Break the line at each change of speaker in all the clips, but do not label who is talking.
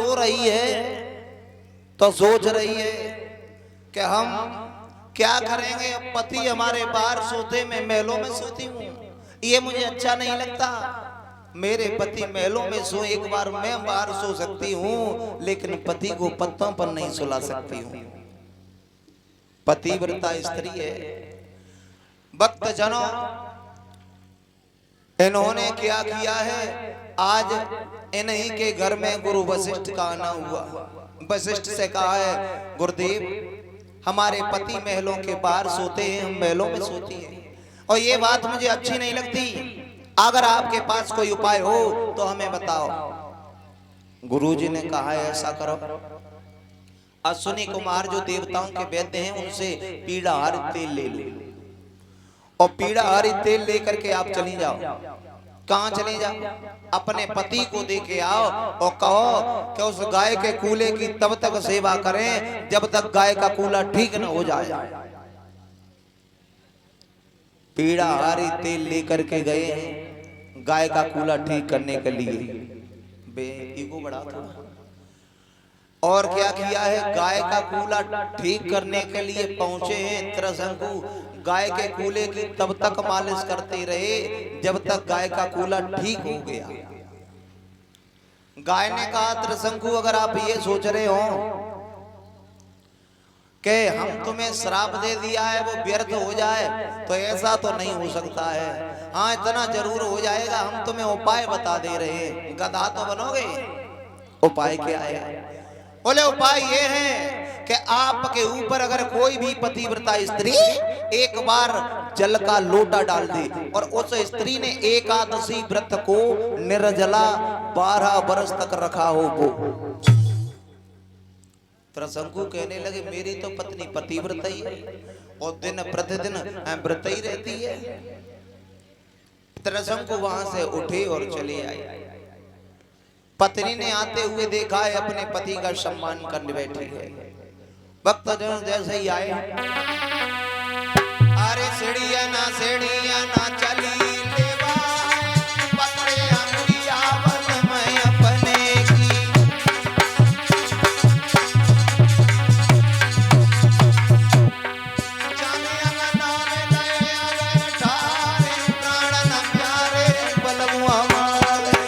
रो रही है तो सोच रही है कि हम क्या करेंगे। अब पति हमारे बाहर सोते, मैं महलों में सोती हूँ, ये मुझे अच्छा नहीं लगता। मेरे पति महलों में सो, एक बार मैं बाहर सो सकती हूँ, लेकिन पति को पत्तों पर नहीं सुला सकती हूँ। पतिव्रता स्त्री है। भक्त जनों, इन्होंने क्या किया है, आज इन्हीं के घर में गुरु वशिष्ठ का आना हुआ। वशिष्ठ से कहा है, गुरुदेव हमारे पति महलों के बाहर सोते हैं, हम महलों में सोती हैं, और ये बात मुझे अच्छी नहीं लगती। अगर आपके पास कोई उपाय हो तो हमें बताओ। गुरुजी ने कहा है, ऐसा करो, अश्विनी कुमार जो देवताओं के वैद्य हैं, उनसे पीड़ा हरित तेल ले लो, और पीड़ा हरित तेल लेकर के आप चली जाओ। कहाँ चले जाओ? अपने पति को दे के आओ और कहो कि उस गाय के कूले की तब तक सेवा करें जब तक गाय का कूला ठीक न हो जाए। पीड़ा हरित तेल लेकर के गए हैं गाय का कूला ठीक करने के लिए। ईगो बड़ा था। और क्या किया है, गाय का कूला ठीक करने के लिए पहुंचे हैं त्रिशंकु। गाय के कूले की तब तक मालिश करते रहे जब तक गाय का कूला ठीक हो गया। गाय ने कहा, त्रिशंकु अगर आप ये सोच रहे हो कि हम तुम्हें श्राप दे दिया है वो व्यर्थ हो जाए, तो ऐसा तो नहीं हो सकता है। हाँ, इतना जरूर हो जाएगा, हम तुम्हें उपाय बता दे रहे हैं। गधा तो बनोगे? उपाय क्या है? बोले उपाय ये है कि आपके ऊपर अगर कोई भी पतिव्रता स्त्री एक बार जल का लोटा डाल दे, और उस स्त्री ने एकादशी व्रत को निर्जला 12 वर्ष तक रखा हो, वो त्रिशंकु कहने लगे, मेरी तो पत्नी पतिव्रता ही है और दिन प्रतिदिन व्रत ही रहती है। त्रिशंकु वहां से उठे और चले आए। पत्नी ने आते हुए देखा है, अपने पति का सम्मान करने बैठी है। भक्त जन जैसे ही आए, अरे सीढ़िया ना चली लेवा, पकड़े अंगुरिया वन में अपने की। जाने अंगना में नया बैठारे, प्राण न प्यारे बलमुआ मारे।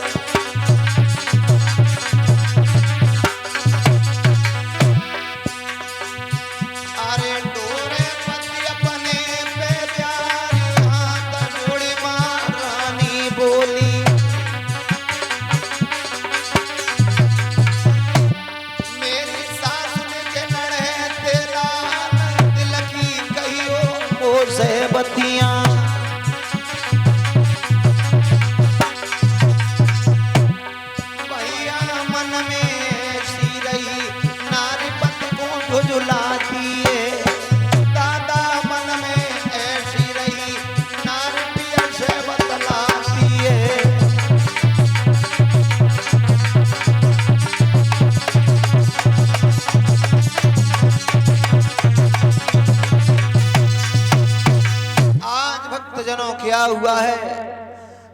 क्या हुआ है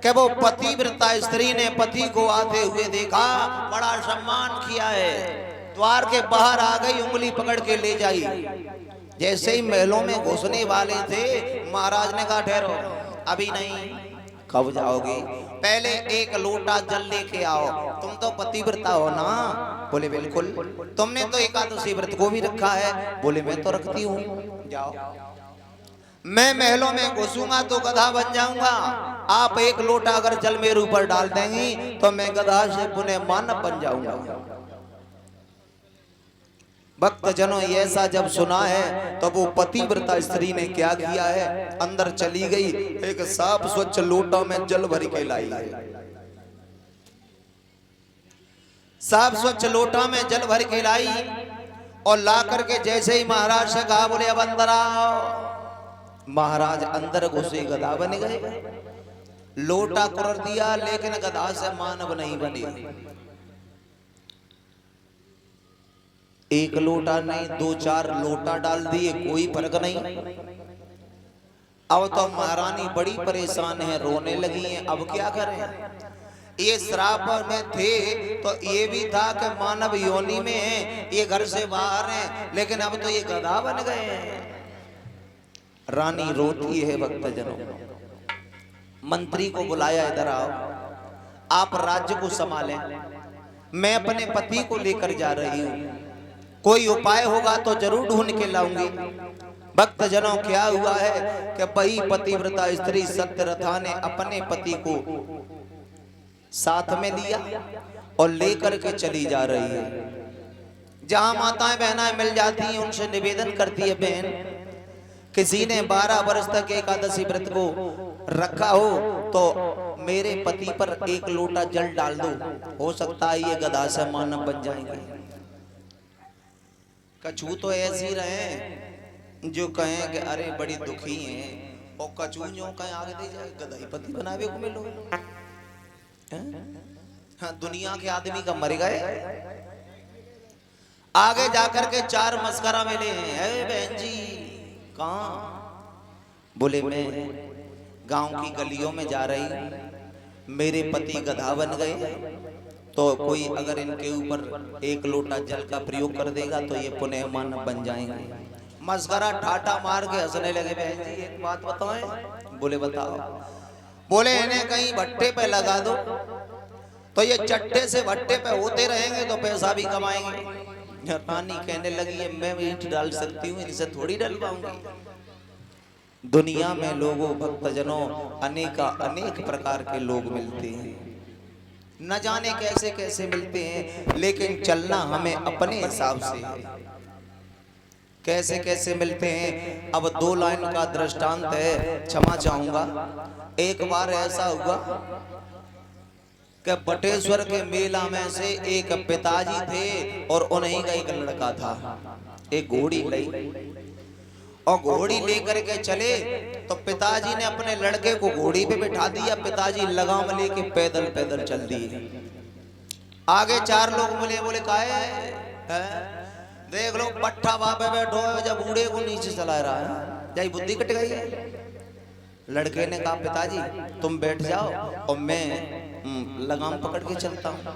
कि वो पतिव्रता स्त्री ने पति को आते हुए देखा, बड़ा सम्मान किया है, द्वार के बाहर आ गई, उंगली पकड़ के ले जाई। जैसे ही महलों में घुसने वाले थे, महाराज ने कहा, ठहरो, अभी नहीं। कब जाओगे? पहले एक लोटा जल लेके आओ। तुम तो पतिव्रता हो ना? बोले बिल्कुल। तुमने तो एकादशी व्रत को भी रखा है? बोले मैं तो रखती हूँ। जाओ। मैं महलों में घुसूंगा तो गधा बन जाऊंगा। आप एक लोटा अगर जल मेरे ऊपर डाल देंगी तो मैं गधा से पुनः मानव बन जाऊंगा। भक्त जनों, ऐसा जब सुना है तो वो पतिव्रता स्त्री ने क्या किया है, अंदर चली गई, एक साफ स्वच्छ लोटा में जल भर के लाई है। साफ स्वच्छ लोटा में जल भर के लाई और ला करके जैसे ही महाराज से कहा, बोले अब अंदर आओ। महाराज अंदर घुसे, गधा बन गए। लोटा कुर दिया, लेकिन गधा से मानव नहीं बने। एक लोटा नहीं, 2-4 लोटा डाल दिए, कोई फर्क नहीं। अब तो महारानी बड़ी परेशान है, रोने लगी है। अब क्या करें? ये श्राप में थे तो ये भी था कि मानव योनि में है, ये घर से बाहर है, लेकिन अब तो ये गधा बन गए हैं। रानी रोती है भक्तजनों। मंत्री को बुलाया, इधर आओ, आप राज्य को संभालें, मैं अपने पति को लेकर जा रही हूं, कोई उपाय होगा तो जरूर ढूंढ के लाऊंगी। भक्तजनों क्या हुआ है कि वही पतिव्रता स्त्री सत्यरथा ने अपने पति को साथ में लिया और लेकर के चली जा रही है। जहां माताएं बहनाएं मिल जाती हैं उनसे निवेदन करती है, बहन किसी ने 12 वर्ष तक एकादशी व्रत को रखा हो तो मेरे पति पर 1 लोटा जल डाल दो, हो सकता है ये गधा से मानव बन जाएंगे। कछू तो ऐसी रहे जो कहें कि अरे बड़ी दुखी हैं, और कछू जो कहें आगे दे जाए गधा ही पति बनावे को मिलो। हाँ, दुनिया के आदमी का मर गए। आगे जाकर के 4 मस्करा मिले हैं, बहन जी कहाँ? बोले मैं गांव की गलियों में जा रही हूं, मेरे पति गधा बन गए, तो कोई अगर इनके ऊपर 1 लोटा जल का प्रयोग कर देगा तो ये पुनः मानव बन जाएंगे। मस्करा ठाटा मार के हंसने लगे। बहन जी एक बात बताएं? बोले बताओ। बोले इन्हें कहीं भट्टे पे लगा दो तो ये चट्टे से भट्टे पे होते रहेंगे तो पैसा भी कमाएंगे। रानी कहने लगी है मैं ईंट डाल सकती हूँ, इनसे थोड़ी डाल पाऊंगी। दुनिया में लोगों भक्तजनों अनेक प्रकार के लोग मिलते हैं, न जाने कैसे कैसे मिलते हैं, लेकिन चलना हमें अपने हिसाब से है। कैसे कैसे मिलते हैं, अब 2 लाइन का दृष्टांत है, क्षमा चाहूंगा। एक बार ऐसा हुआ कि बटेश्वर के मेला में से एक पिताजी थे और उन्हीं का एक लड़का था। एक घोड़ी लाई और घोड़ी लेकर के चले तो पिताजी ने अपने लड़के को घोड़ी पे बिठा दिया, पिताजी लगाम लेके पैदल पैदल चल दिए। आगे 4 लोग मिले, बोले काहे है? देख लो पट्ठा वहां पे बैठो है, जब बूढ़े को नीचे चला रहा है, जाई बुद्धि कट गई है। लड़के ने कहा पिताजी तुम बैठ जाओ और मैं लगाम पकड़ के चलता हूँ।